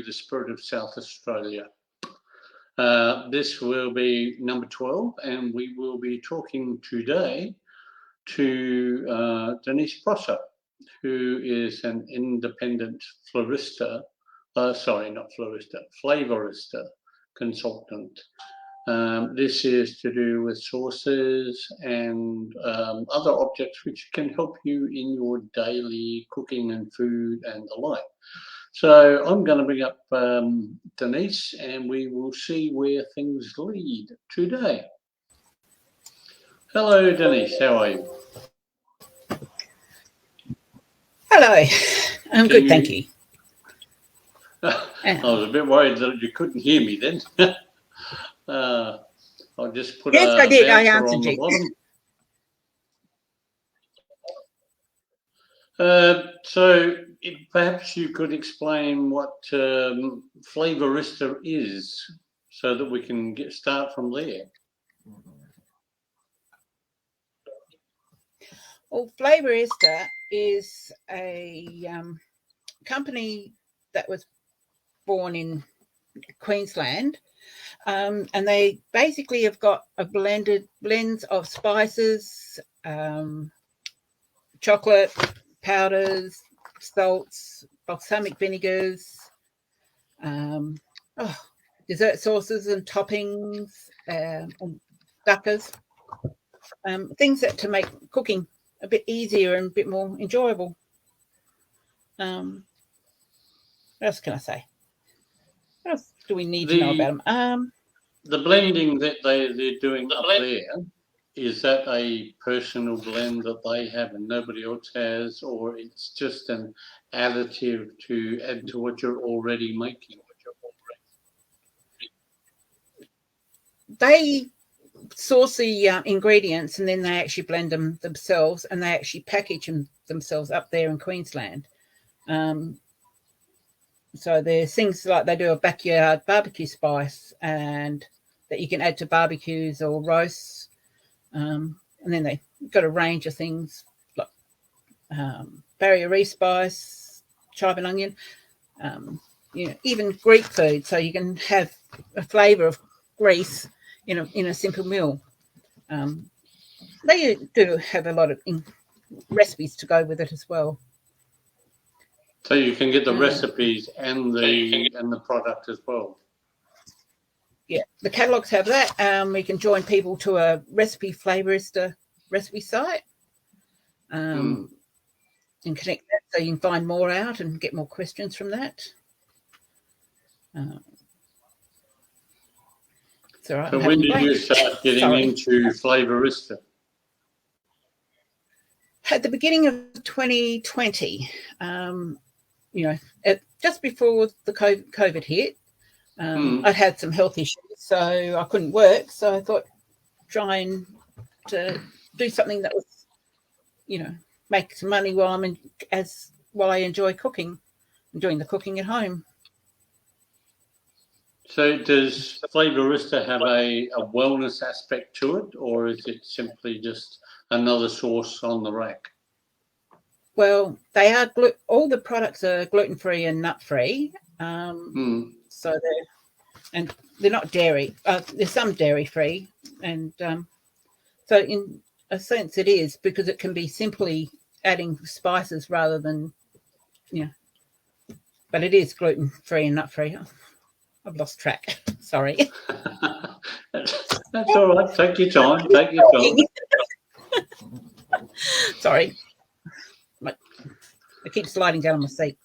the spirit of South Australia. This will be number 12, and we will be talking today to Deneice Prosser, who is an independent florista, Flavourista consultant. This is to do with sauces and other objects which can help you in your daily cooking and food and the like. So I'm going to bring up Deneice, and we will see where things lead today. Hello, Deneice. How are you? Hello. I'm good, thank you. I was a bit worried that you couldn't hear me then. I'll just put yes, a I did. I on answered the you. bottom. So perhaps you could explain what Flavourista is, so that we can start from there. Well, Flavourista is a company that was born in Queensland, and they basically have got a blends of spices, chocolate powders, salts, balsamic vinegars, dessert sauces and toppings, and duckers, things that to make cooking a bit easier and a bit more enjoyable. What else can I say? What else do we need to know about them? The blending that they're doing up there, is that a personal blend that they have and nobody else has, or it's just an additive to add to what you're already making? They source the ingredients, and then they actually blend them themselves, and they actually package them themselves up there in Queensland. So there's things like they do a backyard barbecue spice, and that you can add to barbecues or roasts. And then they've got a range of things like barrier reef spice, chive and onion, even Greek food. So you can have a flavour of Greece in a simple meal. They do have a lot of recipes to go with it as well. So you can get the recipes and the product as well. Yeah, the catalogues have that. We can join people to a Flavourista recipe site and connect that, so you can find more out and get more questions from that. So when did you start getting into Flavourista? At the beginning of 2020, just before the COVID hit. I'd had some health issues, so I couldn't work. So I thought, trying to do something that was, make some money while I enjoy cooking and doing the cooking at home. So does Flavourista have a wellness aspect to it, or is it simply just another sauce on the rack? Well, they are all the products are gluten-free and nut-free. So they're not dairy. There's some dairy-free, and so in a sense it is, because it can be simply adding spices rather than, but it is gluten-free and nut-free. I've lost track. Sorry. That's all right. Take your time. Sorry. I keep sliding down on my seat.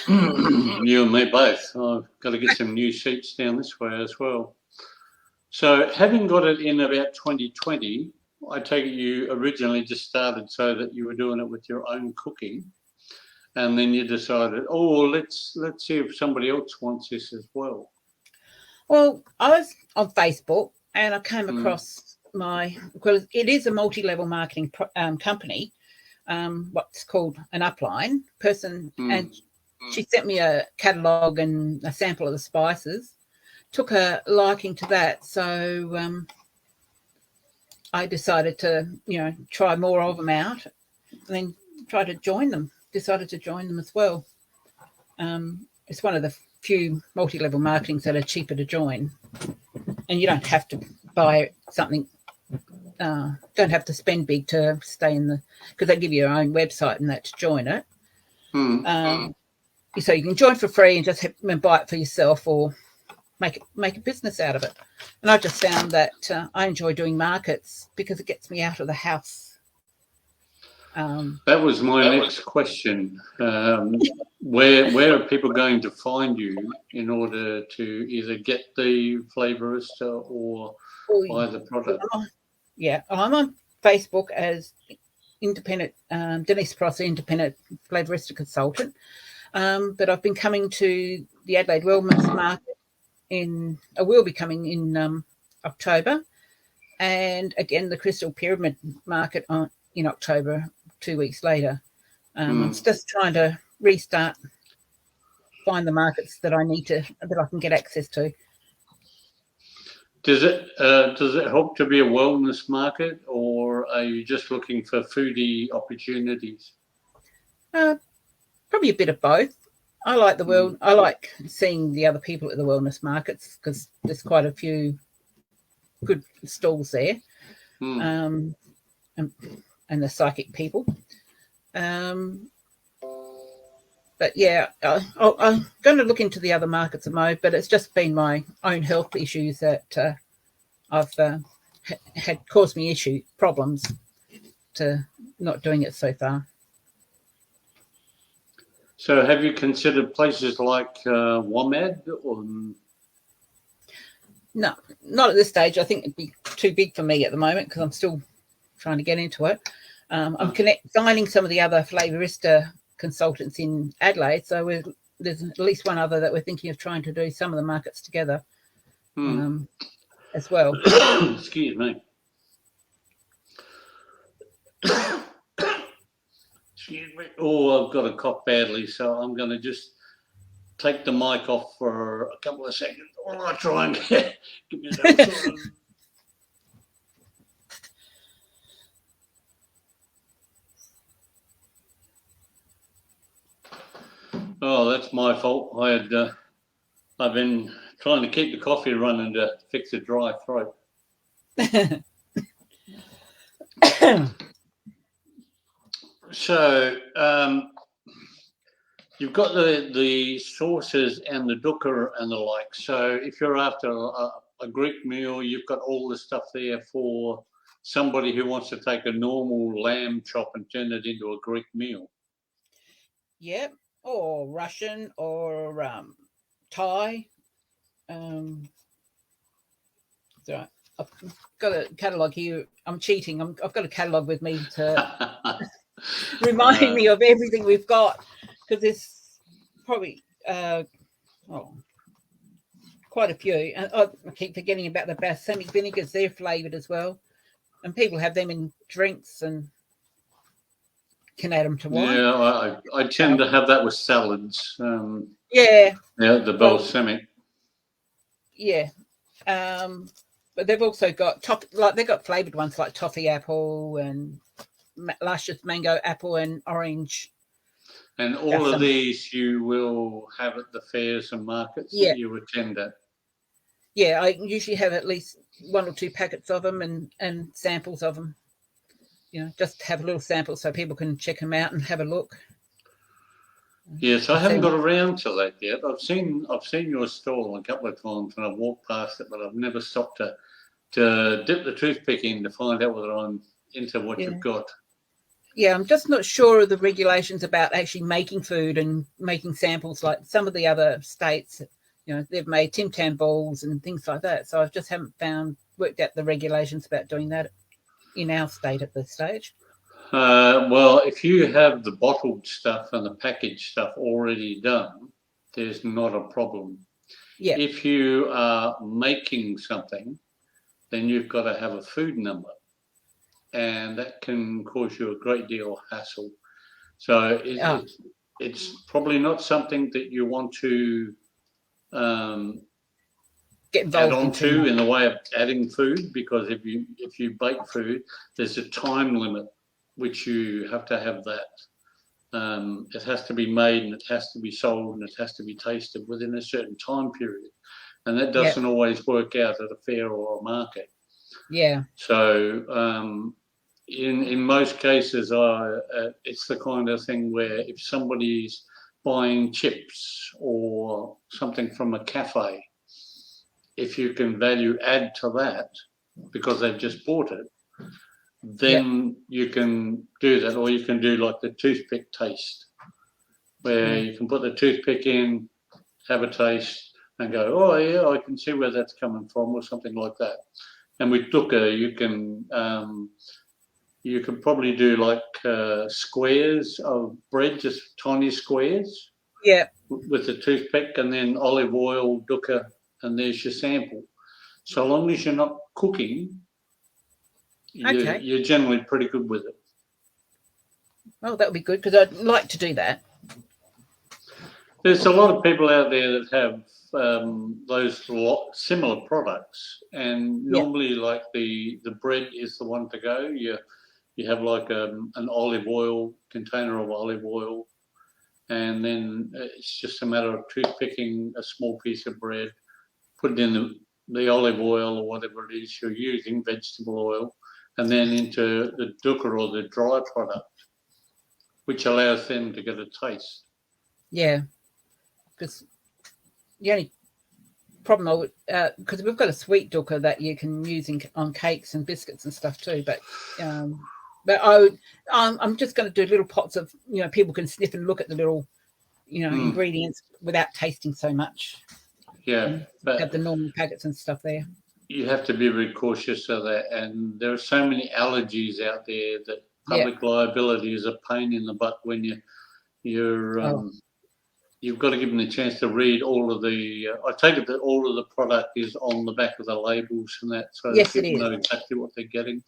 You and me both. I've got to get some new seats down this way as well. So having got it in about 2020, I take it you originally just started so that you were doing it with your own cooking, and then you decided, let's see if somebody else wants this as well. Well, I was on Facebook and I came across because it is a multi-level marketing company, what's called an upline person, and she sent me a catalogue and a sample of the spices. Took a liking to that, so I decided to, try more of them out, and then decided to join them as well. It's one of the few multi-level marketings that are cheaper to join, and you don't have to buy something. Don't have to spend big to stay in the, because they give you your own website and that to join it. So you can join for free and just buy it for yourself, or make a business out of it. And I just found that I enjoy doing markets because it gets me out of the house. That was my next question. Where are people going to find you in order to either get the Flavourista or buy the product? Yeah, I'm on Facebook as independent Deneice Prosser, independent Flavourista consultant. But I've been coming to the Adelaide Wellness Market I will be coming in October, and again the Crystal Pyramid Market in October, 2 weeks later. I'm just trying to find the markets that I can get access to. Does it help to be a wellness market, or are you just looking for foodie opportunities? Probably a bit of both. I like I like seeing the other people at the wellness markets because there's quite a few good stalls there, and the psychic people. But yeah, I'm going to look into the other markets at the moment, but it's just been my own health issues that I've had caused me problems to not doing it so far. So have you considered places like WOMAD? Or... No, not at this stage. I think it'd be too big for me at the moment because I'm still trying to get into it. I'm signing some of the other Flavourista consultants in Adelaide, so there's at least one other that we're thinking of trying to do some of the markets together as well. Excuse me. Excuse me. Oh, I've got a cough badly, so I'm going to just take the mic off for a couple of seconds while I try and give myself sort of... Oh, that's my fault. I've been trying to keep the coffee running to fix a dry throat. So you've got the sauces and the dukkha and the like. So if you're after a Greek meal, you've got all the stuff there for somebody who wants to take a normal lamb chop and turn it into a Greek meal. Yep, or Russian or Thai. So I've got a catalogue here. I'm cheating. I've got a catalogue with me to remind me of everything we've got, because there's probably quite a few. And I keep forgetting about the balsamic vinegars. They're flavoured as well, and people have them in drinks and can add them to wine. Yeah, I tend to have that with salads. Yeah, the balsamic. Yeah, but they've also got they've got flavoured ones like toffee apple and luscious mango apple and orange. And all of these you will have at the fairs and markets that you attend at. Yeah, I usually have at least 1 or 2 packets of them and samples of them. You know, just have a little sample so people can check them out and have a look. Yes, I haven't got around to that yet. I've seen your stall a couple of times and I've walked past it, but I've never stopped to dip the toothpick in to find out whether I'm into what you've got. Yeah, I'm just not sure of the regulations about actually making food and making samples like some of the other states. You know, they've made Tim Tam balls and things like that. So I just haven't worked out the regulations about doing that in our state at this stage. Well, if you have the bottled stuff and the packaged stuff already done, there's not a problem. Yeah. If you are making something, then you've got to have a food number, and that can cause you a great deal of hassle. So it's probably not something that you want to get involved add on to in the way of adding food, because if you bake food, there's a time limit which you have to have that It has to be made and it has to be sold and it has to be tasted within a certain time period. And that doesn't always work out at a fair or a market. Yeah. So in most cases, it's the kind of thing where if somebody's buying chips or something from a cafe, if you can value add to that because they've just bought it, then you can do that. Or you can do like the toothpick taste, where you can put the toothpick in, have a taste, and go, oh yeah, I can see where that's coming from, or something like that. And with dukkha, you can probably do like squares of bread, just tiny squares. Yeah. With the toothpick, and then olive oil, dukkha, and there's your sample. So long as you're not cooking, you're generally pretty good with it. Oh, that would be good because I'd like to do that. There's a lot of people out there that have those similar products, and normally like the bread is the one to go. You have like an olive oil container of olive oil, and then it's just a matter of toothpicking a small piece of bread, put it in the olive oil or whatever it is you're using, vegetable oil, and then into the dukkha or the dry product, which allows them to get a taste. Yeah, because the only problem I would, because we've got a sweet dukkha that you can use on cakes and biscuits and stuff too, but I'm just going to do little pots of, people can sniff and look at the little, ingredients without tasting so much. Yeah, but have the normal packets and stuff there. You have to be very cautious of that, and there are so many allergies out there that public liability is a pain in the butt when you've got to give them the chance to read all of the. I take it that all of the product is on the back of the labels and that, so that people know exactly what they're getting.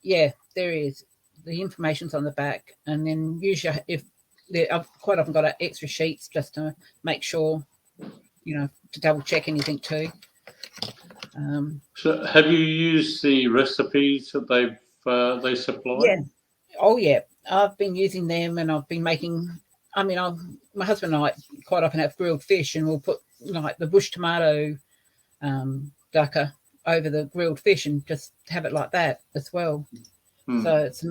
Yeah, there is. The information's on the back, and then usually I've quite often got extra sheets just to make sure, to double check anything too. So, have you used the recipes that they supply? Yeah. Oh, yeah. I've been using them, and I've been making. I mean, my husband and I quite often have grilled fish, and we'll put like the bush tomato dukkha over the grilled fish, and just have it like that as well. So it's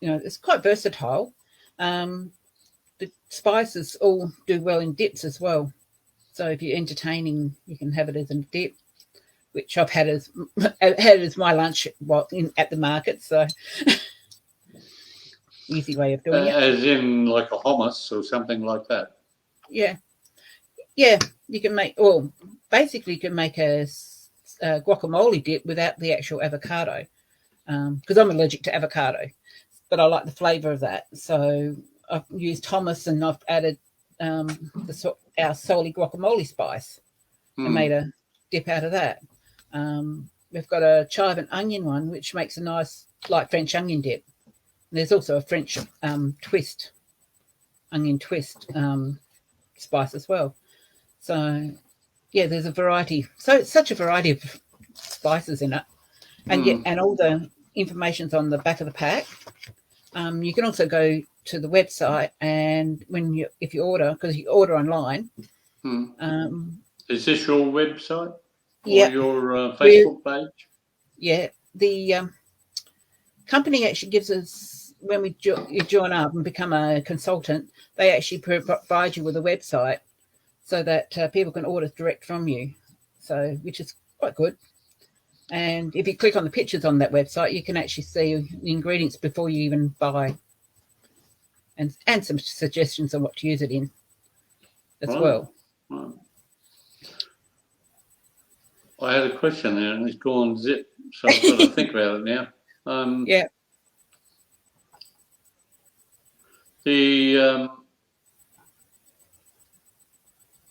it's quite versatile. The spices all do well in dips as well. So if you're entertaining, you can have it as a dip, which I've had as my lunch at the market. So easy way of doing it. As in like a hummus or something like that. Yeah. You can make basically you can make a guacamole dip without the actual avocado, because I'm allergic to avocado, but I like the flavour of that. So I've used hummus, and I've added our Soli guacamole spice and made a dip out of that. We've got a chive and onion one, which makes a nice like French onion dip. And there's also a French onion twist spice as well. So there's a variety. So it's such a variety of spices in it, and and all the information's on the back of the pack. You can also go to the website, and if you order, because you order online. Is this your website? Yeah. Or your Facebook page? Yeah. The company actually gives us, when you join up and become a consultant, they actually provide you with a website so that people can order direct from you. So, which is quite good. And if you click on the pictures on that website, you can actually see the ingredients before you even buy, and some suggestions on what to use it in as well. Right. I had a question there, and it's gone zip, so I've got to think about it now.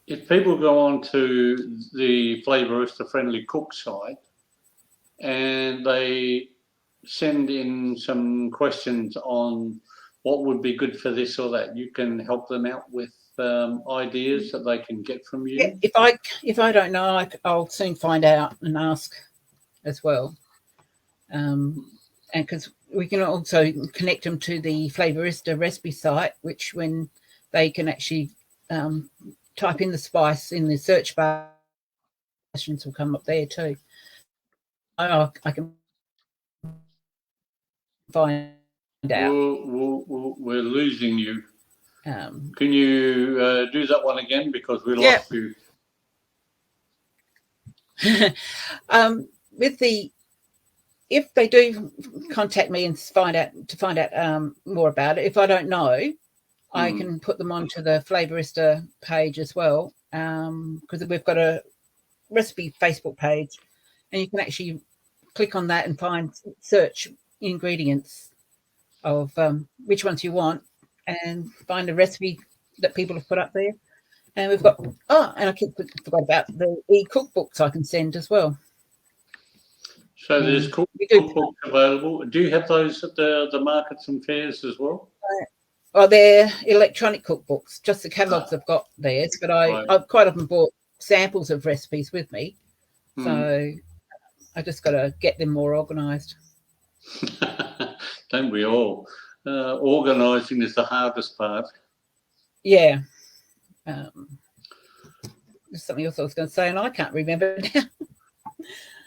If people go on to the Flavourista Friendly Cook site and they send in some questions on what would be good for this or that, you can help them out with ideas that they can get from you. Yeah, if I don't know, I'll soon find out and ask as well. And because we can also connect them to the Flavourista recipe site, which when they can actually type in the spice in the search bar, will come up there too. I can find out. We're losing you. Can you do that one again, because we lost you? If they do contact me and find out more about it, if I don't know, I can put them onto the Flavourista page as well, because we've got a recipe Facebook page, and you can actually click on that and search ingredients of which ones you want, and find a recipe that people have put up there. And we've got and I forgot about the e-cookbooks I can send as well. So there's cookbooks available. Do you have those at the markets and fairs as well? They're electronic cookbooks. Just the catalogues I've got theirs, but I've quite often bought samples of recipes with me. So I just got to get them more organised. Don't we all? Organising is the hardest part. Yeah. There's something else I was going to say, and I can't remember now.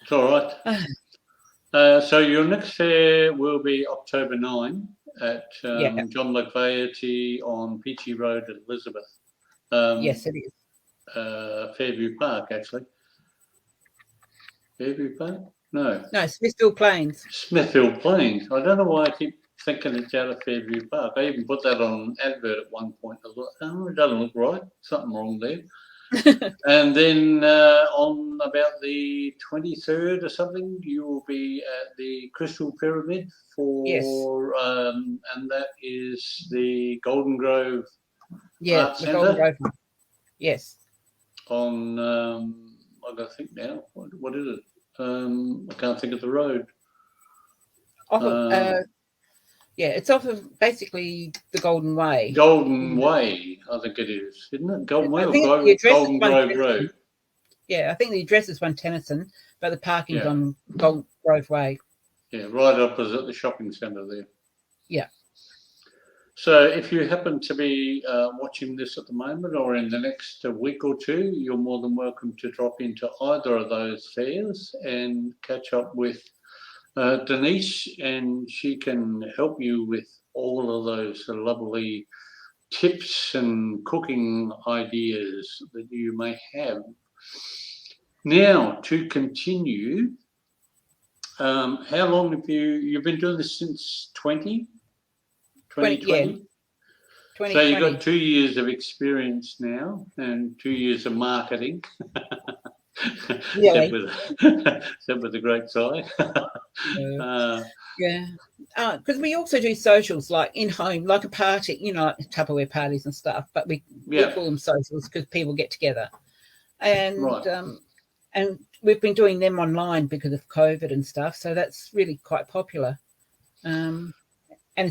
It's all right. So your next fair will be October 9 at John McVeigh on Peachy Road at Elizabeth. Yes, it is. Fairview Park, actually. Fairview Park? No, Smithfield Plains. Smithfield Plains. I don't know why I keep thinking it's out of Fairview Park. I even put that on an advert at one point. I thought, it doesn't look right. Something wrong there. And then on about the 23rd or something, you will be at the Crystal Pyramid and that is the Golden Grove Art Centre. Golden Grove. Yes. On I got to think now. What is it? I can't think of the road. It's off of basically the Golden Way. Golden Way, I think it is, isn't it? Golden Way or Golden Grove Road? Yeah, I think the address is 1 Tennyson, but the parking's on Golden Grove Way. Yeah, right opposite the shopping centre there. Yeah. So if you happen to be watching this at the moment or in the next week or two, you're more than welcome to drop into either of those fairs and catch up with Deneice, and she can help you with all of those lovely tips and cooking ideas that you may have. Now, to continue, how long have you've been doing this since 2020? Yeah. So you've got 2 years of experience now and 2 years of marketing. Really? Except with a great sigh. Because we also do socials like in home, like a party, like Tupperware parties and stuff. But we call them socials because people get together, and and we've been doing them online because of COVID and stuff. So that's really quite popular. And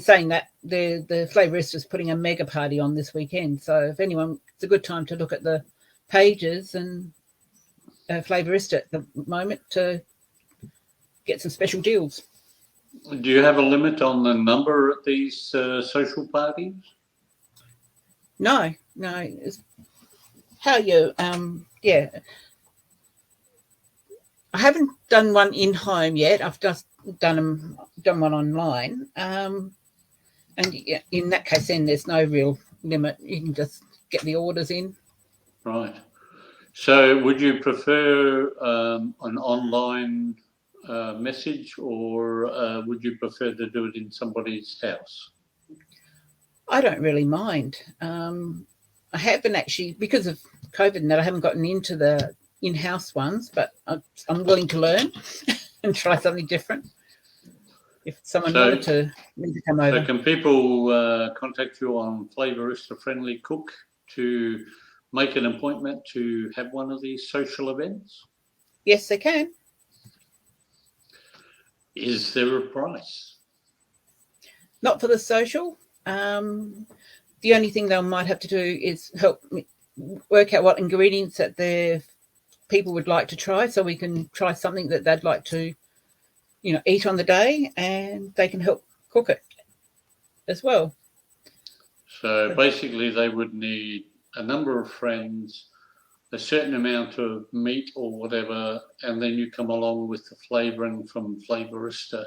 saying that, the Flavourista is putting a mega party on this weekend. So if anyone, it's a good time to look at the pages and Flavourista at the moment to get some special deals. Do you have a limit on the number at these social parties? No. It's how you, I haven't done one in home yet. I've just done one online. And in that case, then there's no real limit. You can just get the orders in. Right. So would you prefer an online message, or would you prefer to do it in somebody's house? I don't really mind. I haven't actually, because of COVID and that, I haven't gotten into the in-house ones, but I'm willing to learn and try something different. If someone wanted to come over. So can people contact you on Flavourista Friendly Cook to make an appointment to have one of these social events? Yes, they can. Is there a price? Not for the social. The only thing they might have to do is help me work out what ingredients that their people would like to try, so we can try something that they'd like to, eat on the day, and they can help cook it as well. So basically they would need a number of friends, a certain amount of meat or whatever, and then you come along with the flavouring from Flavourista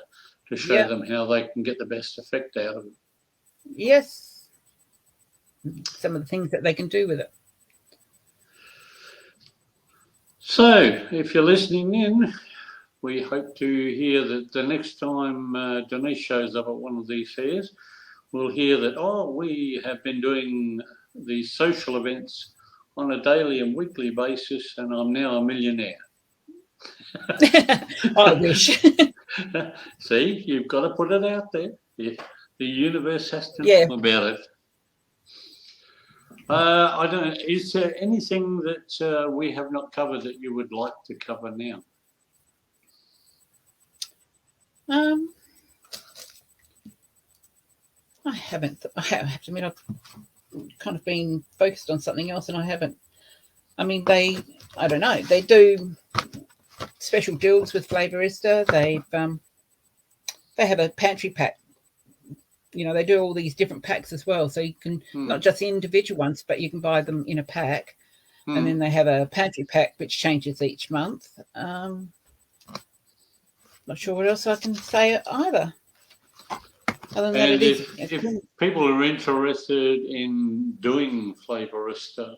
to show them how they can get the best effect out of it. Yes. Some of the things that they can do with it. So, if you're listening in, we hope to hear that the next time Deneice shows up at one of these fairs, we'll hear that, we have been doing these social events on a daily and weekly basis, and I'm now a millionaire. I wish. See, you've got to put it out there. The universe has to know about it. I don't know. Is there anything that we have not covered that you would like to cover now? I haven't. I have to admit, I've kind of been focused on something else, and I haven't. I mean, I don't know. They do special deals with Flavourista. They have a pantry pack. You know, they do all these different packs as well. So you can not just the individual ones, but you can buy them in a pack. And then they have a pantry pack which changes each month. Not sure what else I can say either. Other than that, if people are interested in doing Flavourista,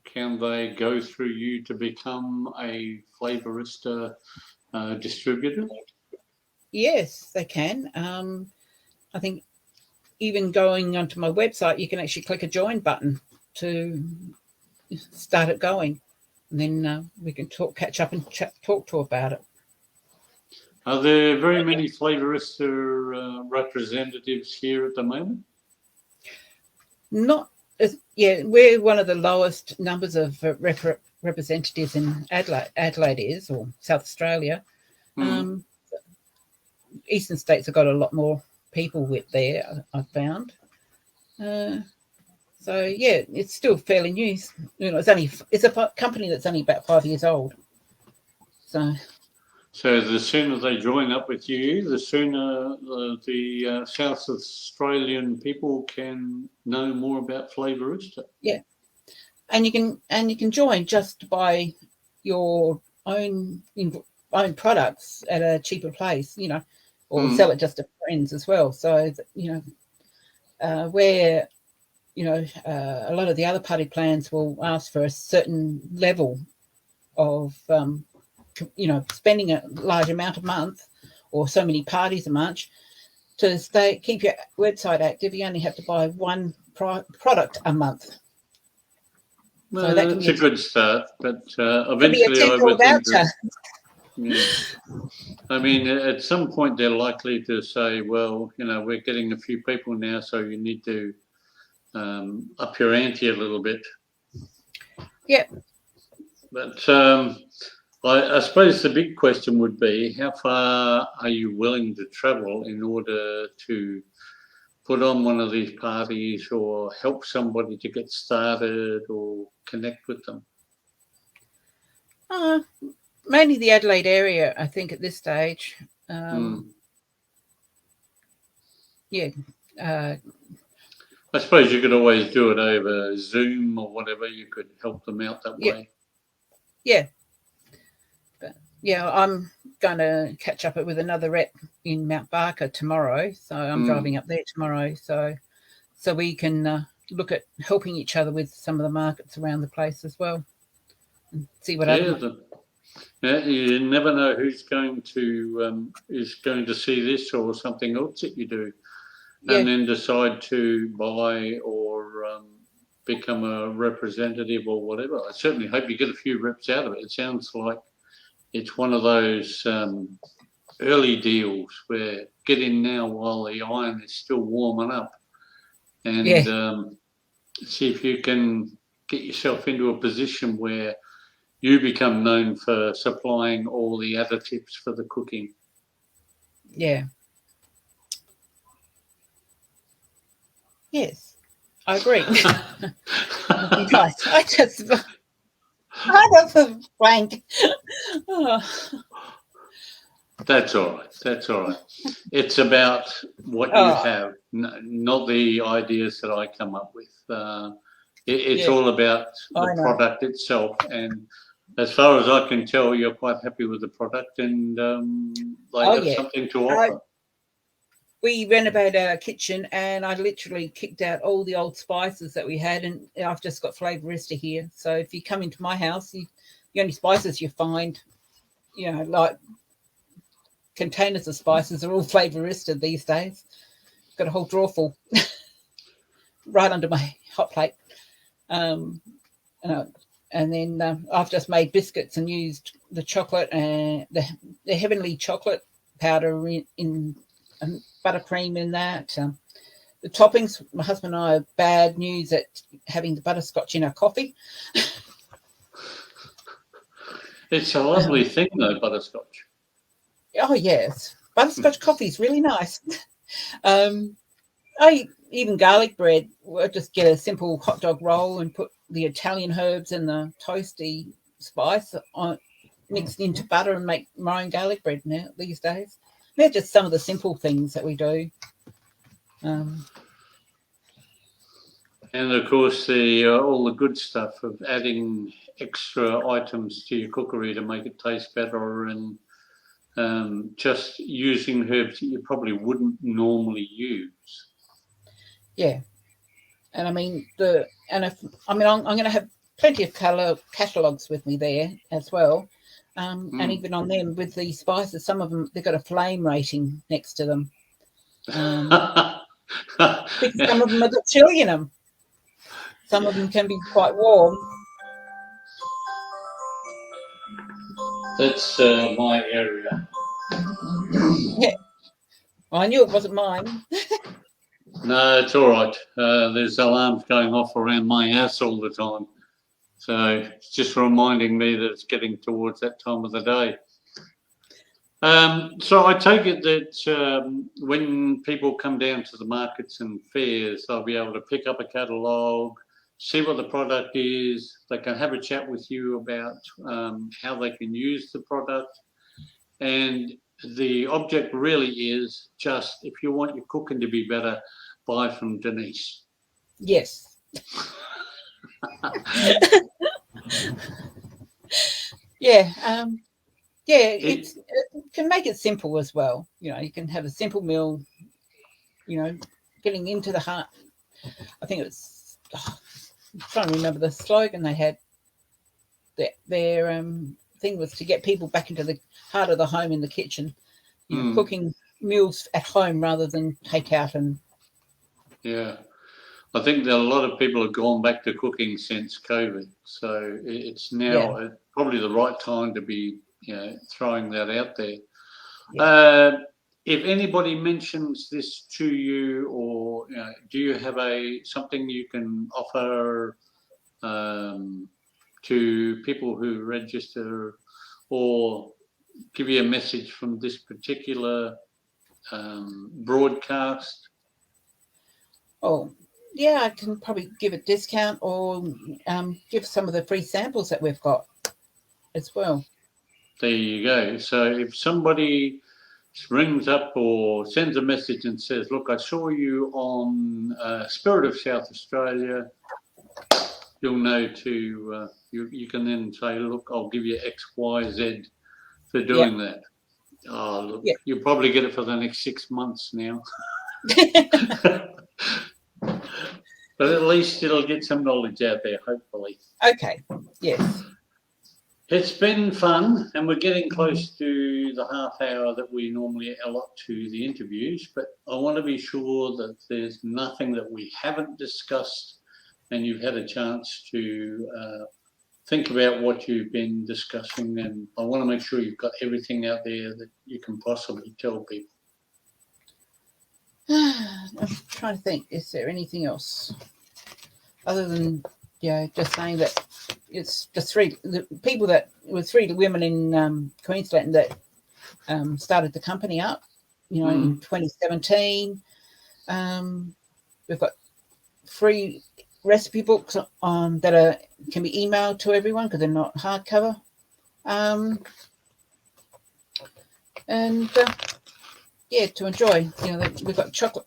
can they go through you to become a Flavourista distributor? Yes, they can. I think even going onto my website, you can actually click a join button to start it going. And then we can catch up and talk about it. Are there very many Flavourista representatives here at the moment? Not as, we're one of the lowest numbers of representatives in Adelaide is, or South Australia. Eastern states have got a lot more people with there, I've found. So yeah, it's still fairly new. You know, it's a company that's only about 5 years old. So the sooner they join up with you, the sooner the South Australian people can know more about Flavourista. Yeah, and you can join just by your own products at a cheaper place, you know, or sell it just to friends as well. So you know, where you know a lot of the other party plans will ask for a certain level of you know, spending a large amount a month or so many parties a month to keep your website active. You only have to buy one product a month. Well, so that's a good start, but eventually I would think I mean, at some point they're likely to say, well, you know, we're getting a few people now, so you need to up your ante a little bit. Yeah. But I suppose the big question would be, how far are you willing to travel in order to put on one of these parties or help somebody to get started or connect with them? Mainly the Adelaide area, I think, at this stage. Yeah. I suppose you could always do it over Zoom or whatever. You could help them out that way. Yeah. Yeah, I'm going to catch up with another rep in Mount Barker tomorrow. So I'm driving up there tomorrow. So we can look at helping each other with some of the markets around the place as well and see what you never know who's going to see this or something else that you do and then decide to buy or become a representative or whatever. I certainly hope you get a few reps out of it. It sounds like it's one of those early deals where get in now while the iron is still warming up and see if you can get yourself into a position where you become known for supplying all the additives for the cooking. Yeah. Yes, I agree. I just... I have a blank. That's all right. That's all right. It's about what you have, not the ideas that I come up with. It's all about the product itself. And as far as I can tell, you're quite happy with the product, and they have something to offer. We renovated our kitchen, and I literally kicked out all the old spices that we had, and I've just got Flavourista here. So if you come into my house, the only spices you find, like containers of spices, are all Flavourista these days. Got a whole drawer full right under my hot plate. And then I've just made biscuits and used the chocolate and the heavenly chocolate powder in buttercream in that. The toppings, my husband and I are bad news at having the butterscotch in our coffee. It's a lovely thing, though, butterscotch. Oh, yes. Butterscotch coffee is really nice. Even garlic bread, we'll just get a simple hot dog roll and put the Italian herbs and the toasty spice mixed into butter and make my own garlic bread now these days. They're just some of the simple things that we do. And of course, all the good stuff of adding extra items to your cookery to make it taste better, and just using herbs that you probably wouldn't normally use. Yeah, and I mean I'm going to have plenty of catalogues with me there as well. And even on them with the spices, some of them, they've got a flame rating next to them. Some of them have got chili in them. Some of them can be quite warm. That's my area. Yeah. Well, I knew it wasn't mine. No, it's all right. There's alarms going off around my house all the time. So it's just reminding me that it's getting towards that time of the day. So I take it that when people come down to the markets and fairs, they'll be able to pick up a catalogue, see what the product is. They can have a chat with you about how they can use the product. And the object really is just, if you want your cooking to be better, buy from Deneice. Yes. It can make it simple as well. You can have a simple meal, getting into the heart. I think it's, I'm trying to remember the slogan they had. Their thing was to get people back into the heart of the home in the kitchen, cooking meals at home rather than take out. And yeah, I think that a lot of people have gone back to cooking since COVID, so it's now probably the right time to be throwing that out there. Yeah. If anybody mentions this to you, or do you have something you can offer to people who register, or give you a message from this particular broadcast? Oh, yeah, I can probably give a discount, or give some of the free samples that we've got as well. There you go. So if somebody rings up or sends a message and says, look, I saw you on Spirit of South Australia, you'll know you can then say, look, I'll give you X, Y, Z for doing that. Oh, look, you'll probably get it for the next 6 months now. But at least it'll get some knowledge out there, hopefully. Okay, yes. It's been fun, and we're getting close to the half hour that we normally allot to the interviews, but I want to be sure that there's nothing that we haven't discussed, and you've had a chance to think about what you've been discussing, and I want to make sure you've got everything out there that you can possibly tell people. I'm trying to think, is there anything else other than just saying that it's three women in Queensland that started the company up, in 2017. We've got free recipe books that can be emailed to everyone because they're not hardcover. and yeah, to enjoy. You know, we've got chocolate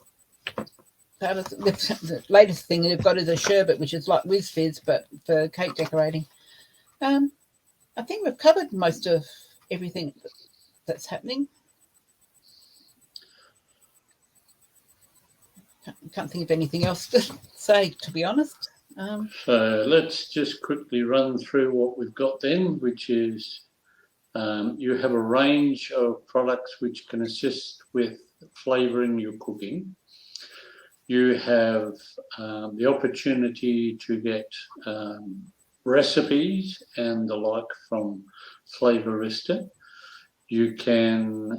powders. The latest thing they've got is a sherbet, which is like Whiz Fizz, but for cake decorating. I think we've covered most of everything that's happening. Can't think of anything else to say, to be honest. So let's just quickly run through what we've got then, which is you have a range of products which can assist with flavouring your cooking. You have the opportunity to get recipes and the like from Flavourista. You can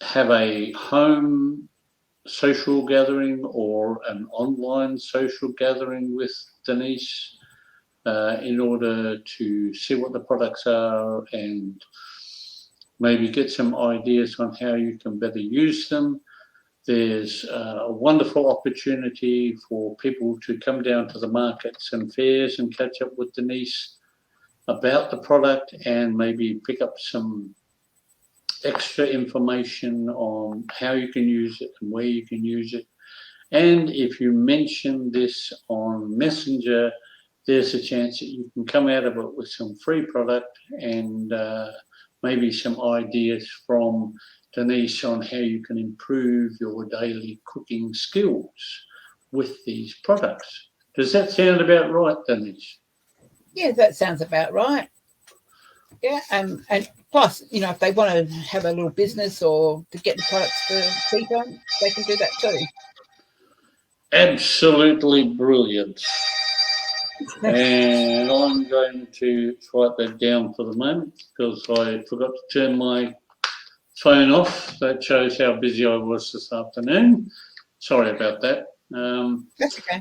have a home social gathering or an online social gathering with Deneice in order to see what the products are and maybe get some ideas on how you can better use them. There's a wonderful opportunity for people to come down to the markets and fairs and catch up with Deneice about the product and maybe pick up some extra information on how you can use it and where you can use it. And if you mention this on Messenger, there's a chance that you can come out of it with some free product and maybe some ideas from Deneice on how you can improve your daily cooking skills with these products. Does that sound about right, Deneice? Yeah, that sounds about right. Yeah, and plus, you know, if they want to have a little business or to get the products for cheaper, they can do that too. Absolutely brilliant. And I'm going to write that down for the moment because I forgot to turn my phone off. That shows how busy I was this afternoon. Sorry about that. That's okay.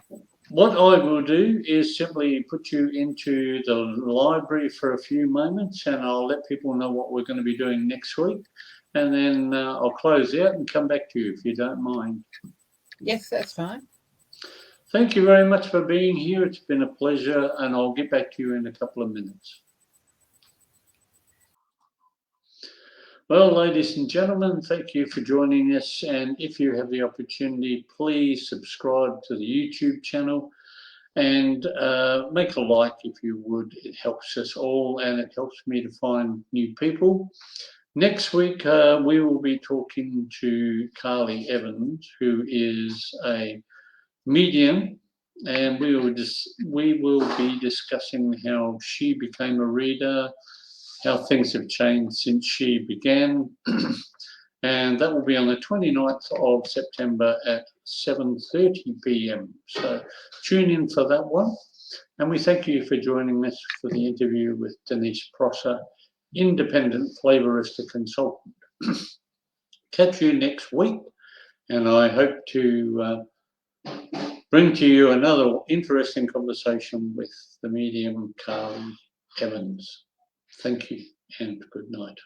What I will do is simply put you into the library for a few moments and I'll let people know what we're going to be doing next week. And then I'll close out and come back to you if you don't mind. Yes, that's fine. Thank you very much for being here. It's been a pleasure and I'll get back to you in a couple of minutes. Well, ladies and gentlemen, thank you for joining us. And if you have the opportunity, please subscribe to the YouTube channel and make a like if you would. It helps us all and it helps me to find new people. Next week, we will be talking to Carly Evans, who is a medium, and we will be discussing how she became a reader, how things have changed since she began, and that will be on the 29th of September at 7:30 p.m. So tune in for that one, and we thank you for joining us for the interview with Deneice Prosser, independent Flavourista consultant. Catch you next week, and I hope to bring to you another interesting conversation with the medium Carly Evans. Thank you and good night.